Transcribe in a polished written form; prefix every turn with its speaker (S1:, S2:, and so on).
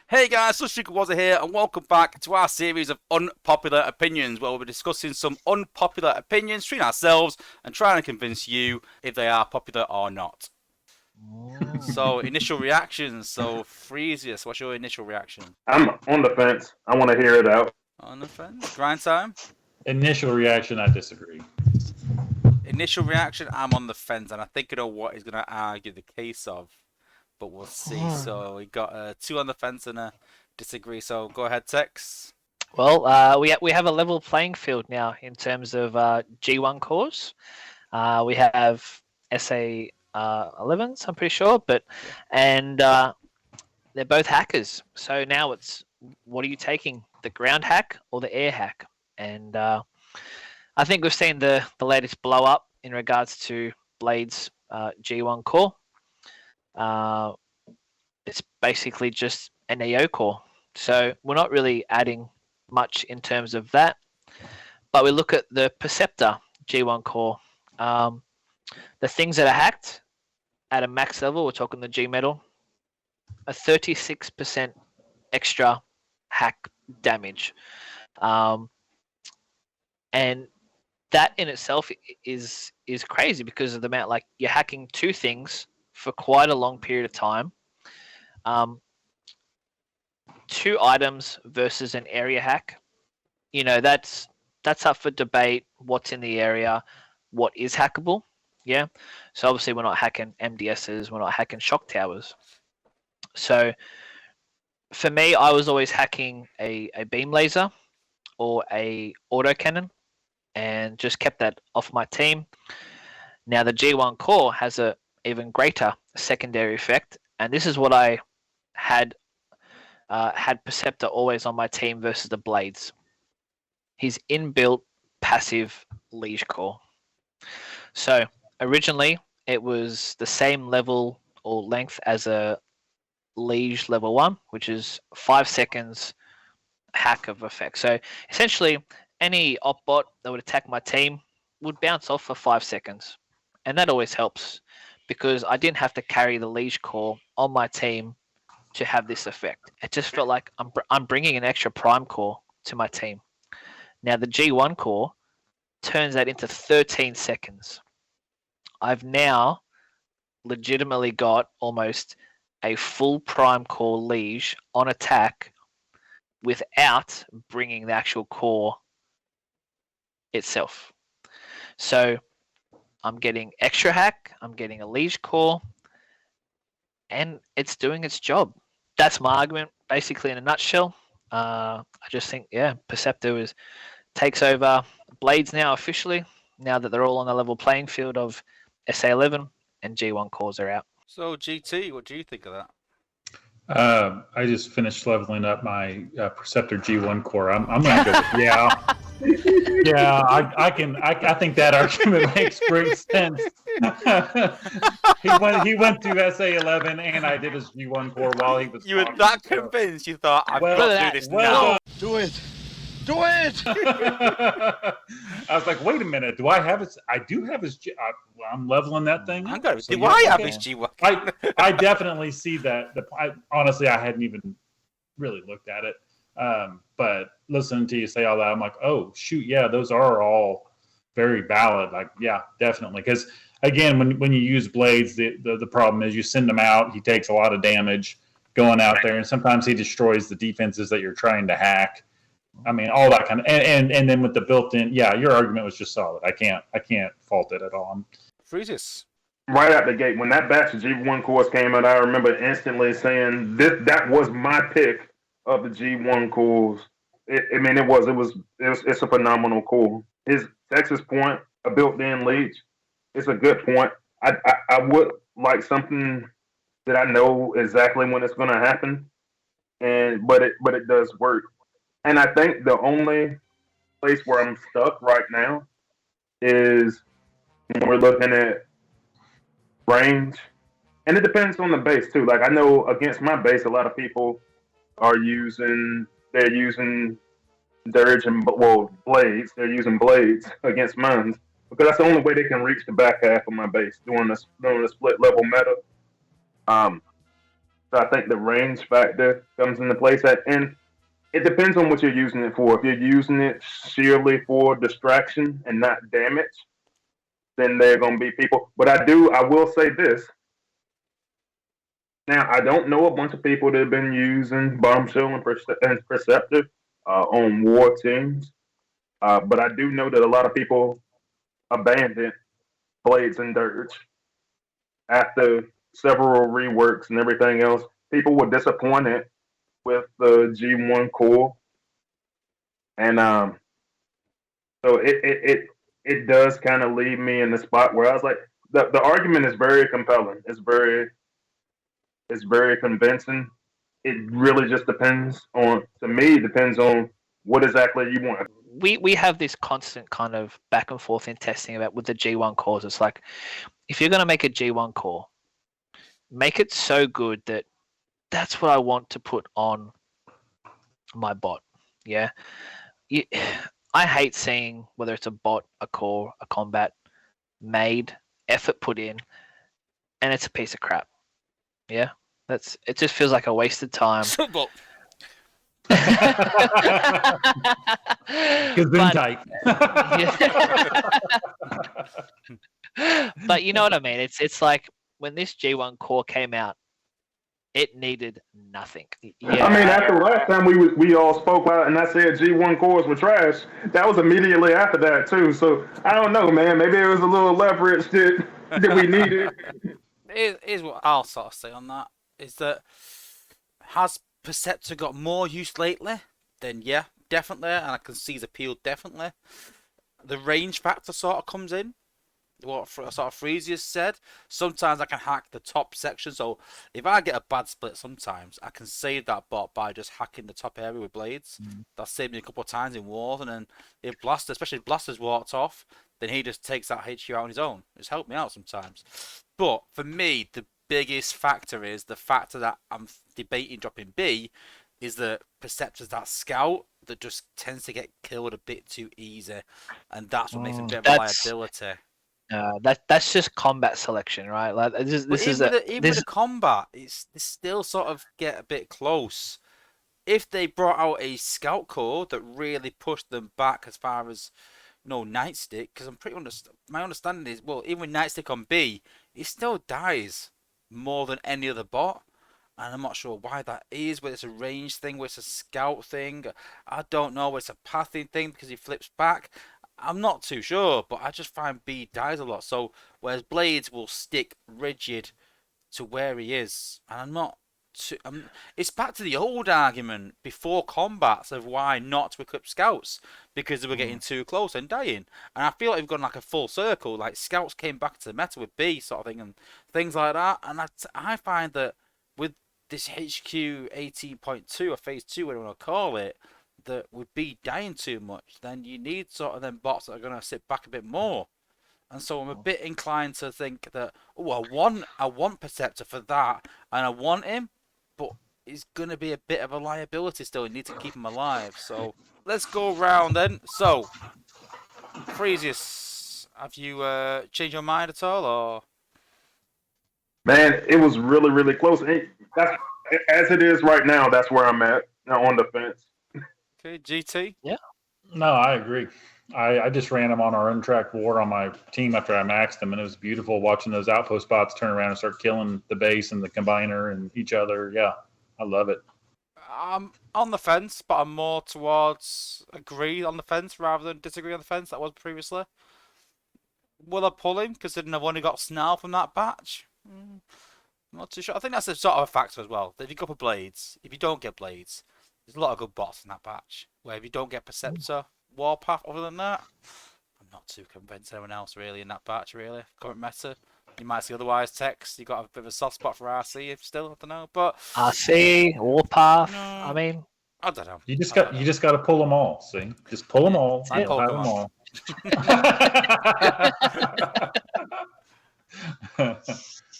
S1: Hey guys, Sunstreaker Wozza here, and welcome back to our series of unpopular opinions, where we'll be discussing some unpopular opinions between ourselves and trying to convince you if they are popular or not. So, initial reactions. So, Freezius, what's your initial reaction?
S2: I'm on the fence. I want to hear it out.
S1: On the fence? Grind time?
S3: Initial reaction, I disagree.
S1: Initial reaction, I'm on the fence, and I think I know what he's going to argue the case of, but we'll see. So, we got two on the fence and a disagree. So, go ahead, Tex.
S4: Well, we have a level playing field now in terms of G1 cores. We have SA 11s, I'm pretty sure, and they're both hackers. So now it's, what are you taking, the ground hack or the air hack? And I think we've seen the latest blow up in regards to Blade's G1 core. It's basically just an AO core. So we're not really adding much in terms of that. But we look at the Perceptor G1 core. The things that are hacked at a max level, we're talking the G metal, a 36% extra hack damage. And that in itself is crazy because of the amount, like, you're hacking two things for quite a long period of time. Two items versus an area hack. You know, that's up for debate. What's in the area? What is hackable? Yeah. So obviously we're not hacking MDSs. We're not hacking shock towers. So for me, I was always hacking a beam laser or a autocannon and just kept that off my team. Now the G1 core has a even greater secondary effect, and this is what I had Perceptor always on my team versus the Blades. His inbuilt passive liege core. So originally it was the same level or length as a liege level 1, which is 5 seconds hack of effect. So essentially any op bot that would attack my team would bounce off for 5 seconds. And that always helps because I didn't have to carry the liege core on my team to have this effect. It just felt like I'm bringing an extra prime core to my team. Now the G1 core turns that into 13 seconds. I've now legitimately got almost a full prime core liege on attack without bringing the actual core itself. So I'm getting extra hack, I'm getting a liege core, and it's doing its job. That's my argument, basically, in a nutshell. I just think, Perceptor takes over Blades now officially, now that they're all on the level playing field of SA11 and G1 cores are out.
S1: So, GT, what do you think of that?
S3: I just finished leveling up my Perceptor G1 core. I'm going to go with yeah. Yeah, I think that argument makes great sense. he went to SA11 and I did his G1 core while he was.
S1: You were that convinced? You thought, I've got to do this now.
S5: Do it. Do it!
S3: I was like, wait a minute. Do I have his? I do have his. I'm leveling that thing.
S1: Do I have his G1?
S3: I definitely see that. Honestly, I hadn't even really looked at it. But listening to you say all that, I'm like, oh shoot, yeah, those are all very valid. Like, yeah, definitely. Because again, when you use Blades, the problem is you send him out. He takes a lot of damage going out there, and sometimes he destroys the defenses that you're trying to hack. I mean, all that kind of, and then with the built-in, yeah, your argument was just solid. I can't fault it at all.
S1: Freezius.
S2: Right out the gate, when that batch of G1 cores came out, I remember instantly saying that was my pick of the G1 cores. It's a phenomenal core. His Texas point, a built-in leech, it's a good point. I would like something that I know exactly when it's going to happen, but it does work. And I think the only place where I'm stuck right now is when we're looking at range. And it depends on the base too. Like, I know against my base, a lot of people are using Dirge and Blades. They're using Blades against mine because that's the only way they can reach the back half of my base during the split level meta. So I think the range factor comes into place, and it depends on what you're using it for. If you're using it sheerly for distraction and not damage, then there are going to be people. But I will say this. Now, I don't know a bunch of people that have been using Bombshell and Perceptor on war teams, but I do know that a lot of people abandoned Blades and Dirge after several reworks and everything else. People were disappointed with the G1 core, and so it does kind of leave me in the spot where I was like, the argument is very compelling. It's very convincing. It really just depends on, to me, depends on what exactly you want.
S4: We have this constant kind of back and forth in testing about with the G1 cores. It's like, if you're going to make a G1 core, make it so good that that's what I want to put on my bot. Yeah. I hate seeing whether it's a bot, a core, a combat made, effort put in, and it's a piece of crap. Yeah. It just feels like a wasted time.
S3: Gesundheit.
S4: But you know what I mean? It's like when this G1 core came out, it needed nothing. Yeah.
S2: I mean, after last time we all spoke about it and I said G1 cores were trash, that was immediately after that too. So I don't know, man. Maybe it was a little leverage that we needed.
S1: Here's what I'll sort of say on that, is that has Perceptor got more use lately? Then yeah, definitely, and I can see his appeal definitely. The range factor sort of comes in. What sort of Freezius said. Sometimes I can hack the top section, so if I get a bad split, sometimes I can save that bot by just hacking the top area with blades. That saved me a couple of times in wars, and then if Blaster, especially if Blaster's walked off, then he just takes that HQ out on his own. It's helped me out sometimes. But for me, the biggest factor is the factor that I'm debating dropping B is that Perceptor's that scout that just tends to get killed a bit too easy, and that's what makes it a bit of a liability.
S4: That's just combat selection, right? Like even with the combat,
S1: it's still sort of get a bit close. If they brought out a scout core that really pushed them back as far as Nightstick, because my understanding is, well, even with Nightstick on B, he still dies more than any other bot, and I'm not sure why that is. Whether it's a range thing, whether it's a scout thing, I don't know. Whether it's a pathing thing because he flips back. I'm not too sure, but I just find B dies a lot. So, whereas Blades will stick rigid to where he is, and I'm not too. It's back to the old argument before combats of why not to equip scouts, because they were getting too close and dying. And I feel like we've gone like a full circle. Like scouts came back to the meta with B sort of thing and things like that. And I find that with this HQ 18.2 or Phase 2, whatever you want to call it, that would be dying too much, then you need sort of them bots that are going to sit back a bit more. And so I'm a bit inclined to think that, I want Perceptor for that, and I want him, but he's going to be a bit of a liability still. You need to keep him alive. So let's go round then. So, Freezius, have you changed your mind at all, or?
S2: Man, it was really, really close. That's, as it is right now, that's where I'm at, on the fence.
S1: Okay, GT?
S4: Yeah.
S3: No, I agree. I just ran him on our untracked war on my team after I maxed him, and it was beautiful watching those outpost bots turn around and start killing the base and the combiner and each other. Yeah, I love it.
S1: I'm on the fence, but I'm more towards agree on the fence rather than disagree on the fence. That was previously. Will I pull him considering I've only got Snarl from that batch? I'm not too sure. I think that's a sort of a factor as well. If you go for Blades, if you don't get Blades, there's a lot of good bots in that batch. Where if you don't get Perceptor, Warpath, other than that, I'm not too convinced anyone else really in that batch, really. Current meta. You might see otherwise text. You got a bit of a soft spot for RC still, I don't know. But
S4: RC, Warpath,
S1: no,
S4: I mean,
S1: I don't know.
S3: You just got to pull them all. See, just pull them all.
S1: I pull
S3: them all.